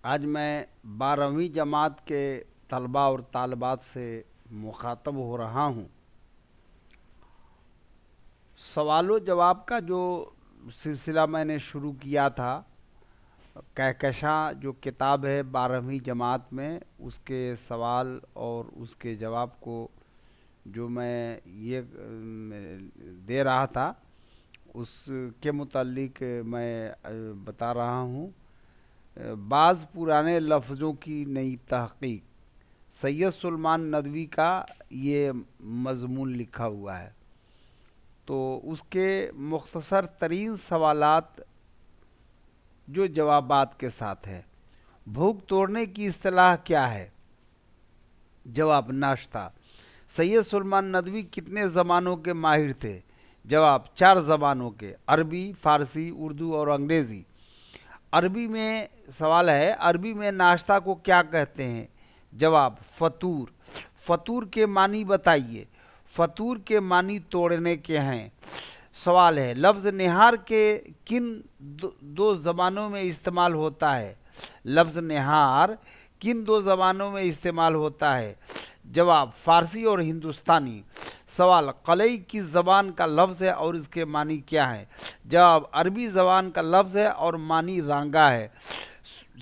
आज मैं 12वीं जमात के तलबा और तालबात से मुखातब हो रहा हूँ। सवाल जवाब का जो सिलसिला मैंने शुरू किया था, कहकशां जो किताब है 12वीं जमात में, उसके सवाल और उसके जवाब को जो मैं ये दे रहा था, उसके मुतालिक मैं बता रहा हूँ। बाज़ पुराने लफ्ज़ों की नई तहक़ीक़, सैयद सुलेमान नदवी का ये मज़मून लिखा हुआ है। तो उसके मुख्तसर तरीन सवालात जो जवाबात के साथ है। भूख तोड़ने की इस्तिलाह क्या है? जवाब, नाश्ता। सैयद सुलेमान नदवी कितने ज़बानों के माहिर थे? जवाब, 4 ज़बानों के, अरबी, फ़ारसी, उर्दू और अंग्रेज़ी। अरबी में सवाल है, अरबी में नाश्ता को क्या कहते हैं? जवाब, फ़तूर। फ़तूर के मानी बताइए। फ़तूर के मानी तोड़ने के हैं। सवाल है, लफ्ज़ निहार के किन दो ज़बानों में इस्तेमाल होता है? लफ्ज़ निहार किन 2 ज़बानों में इस्तेमाल होता है? जवाब, फ़ारसी और हिंदुस्तानी। सवाल, कलई किस ज़बान का लफ्ज़ है और इसके मानी क्या है? जवाब, अरबी ज़बान का लफ्ज़ है और मानी रांगा है।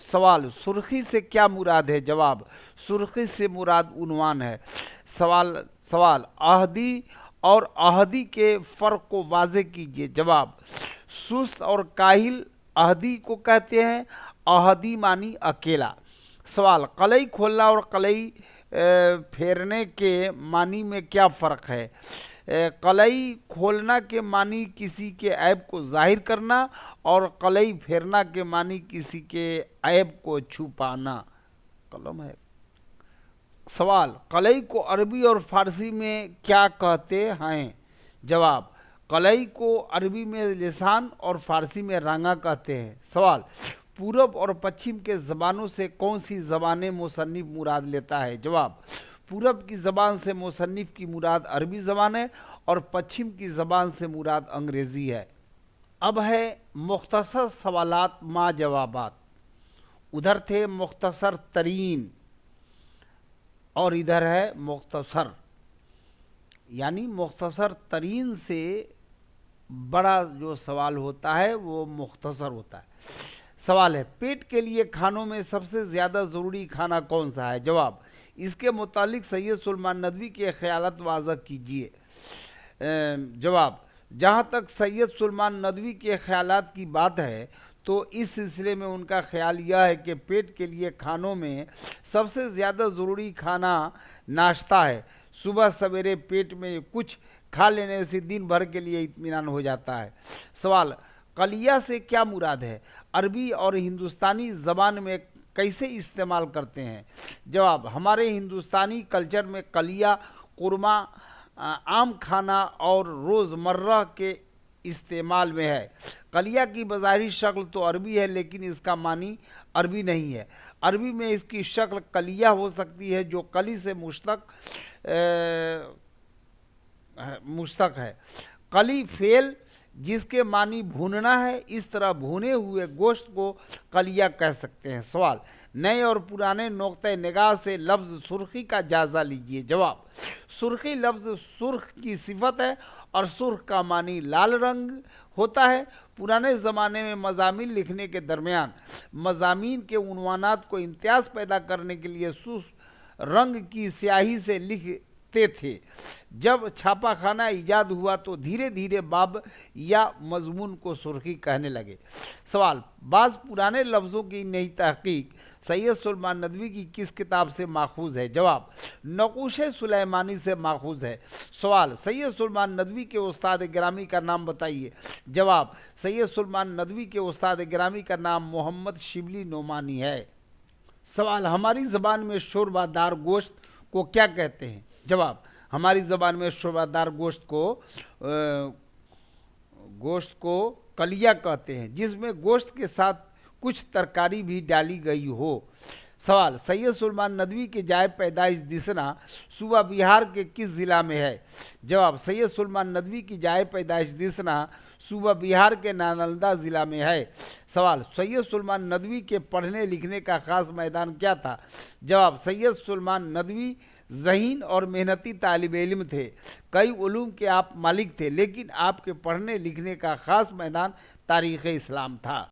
सवाल, सुर्खी से क्या मुराद है? जवाब, सुर्खी से मुराद उन्वान है। सवाल, अहदी और अहदी के फ़र्क को वाज़े कीजिए। जवाब, सुस्त और काहिल अहदी को कहते हैं, अहदी मानी अकेला। सवाल, कलई खोलना और कलई फेरने के मानी में क्या फ़र्क है? कलई खोलना के मानी किसी के ऐब को जाहिर करना और कलई फेरना के मानी किसी के ऐब को छुपाना। कलम है। सवाल, कलई को अरबी और फ़ारसी में क्या कहते हैं? जवाब, कलई को अरबी में लिसान और फ़ारसी में रांगा कहते हैं। सवाल, पूरब और पश्चिम के ज़बानों से कौन सी ज़बान मुसन्निफ़ मुराद लेता है? जवाब, पूरब की ज़बान से मुसन्निफ़ की मुराद अरबी ज़बान है और पश्चिम की ज़बान से मुराद अंग्रेज़ी है। अब है मुख्तसर सवालात मा जवाबात। उधर थे मुख्तसर तरीन और इधर है मुख्तसर, यानी मुख्तसर तरीन से बड़ा जो सवाल होता है वो मुख्तसर होता है। सवाल है, पेट के लिए खानों में सबसे ज़्यादा ज़रूरी खाना कौन सा है? जवाब, इसके मुतालिक सैयद सुलेमान नदवी के ख़यालात वाज़ह कीजिए। जवाब, जहाँ तक सैयद सुलेमान नदवी के ख़यालात की बात है तो इस सिलसिले में उनका ख़्याल यह है कि पेट के लिए खानों में सबसे ज़्यादा ज़रूरी खाना नाश्ता है। सुबह सवेरे पेट में कुछ खा लेने से दिन भर के लिए इत्मीनान हो जाता है। सवाल, कलिया से क्या मुराद है? अरबी और हिंदुस्तानी ज़बान में कैसे इस्तेमाल करते हैं? जवाब, हमारे हिंदुस्तानी कल्चर में कलिया कुरमा आम खाना और रोज़मर्रा के इस्तेमाल में है। कलिया की बज़ाहिरी शक्ल तो अरबी है, लेकिन इसका मानी अरबी नहीं है। अरबी में इसकी शक्ल कलिया हो सकती है, जो कली से मुश्तक है। कली फेल, जिसके मानी भूनना है, इस तरह भुने हुए गोश्त को कलिया कह सकते हैं। सवाल, नए और पुराने नुक्ते निगाह से लफ्ज़ सुर्खी का जायज़ा लीजिए। जवाब, सुर्खी लफ्ज़ सुर्ख की सिफत है और सुर्ख का मानी लाल रंग होता है। पुराने ज़माने में मज़ामीन लिखने के दरमियान मज़ामीन के उन्वानात को इम्तियाज़ पैदा करने के लिए सुर्ख रंग की स्याही से लिखते थे। जब छापाखाना ईजाद हुआ तो धीरे धीरे बाब या मजमून को सुर्खी कहने लगे। सवाल, बाज़ पुराने लफ्ज़ों की नई तहक़ीक़ सैयद सुलेमान नदवी की किस किताब से माखूज़ है? जवाब, नक़ूश सुलेमानी से माखूज़ है। सवाल, सैयद सुलेमान नदवी के उस्ताद गिरामी का नाम बताइए। जवाब, सैयद सुलेमान नदवी के उस्ताद गिरामी का नाम मोहम्मद शिबली नोमानी है। सवाल, हमारी ज़बान में शोरबादार गोश्त को क्या कहते हैं? जवाब, हमारी ज़बान में शोरबादार गोश्त को कलिया कहते हैं, जिसमें गोश्त के साथ कुछ तरकारी भी डाली गई हो। सवाल, सैयद सुलेमान नदवी के जाए पैदाइश दिसना सूबा बिहार के किस ज़िला में है? जवाब, सैयद सुलेमान नदवी की जाए पैदाइश दिसना सूबा बिहार के नालंदा ज़िला में है। सवाल, सैयद सुलेमान नदवी के पढ़ने लिखने का खास मैदान क्या था? जवाब, सैयद सुलेमान नदवी ज़हीन और मेहनती तालिब इल्म थे। कई उलूम के आप मालिक थे, लेकिन आपके पढ़ने लिखने का खास मैदान तारीख़ इस्लाम था।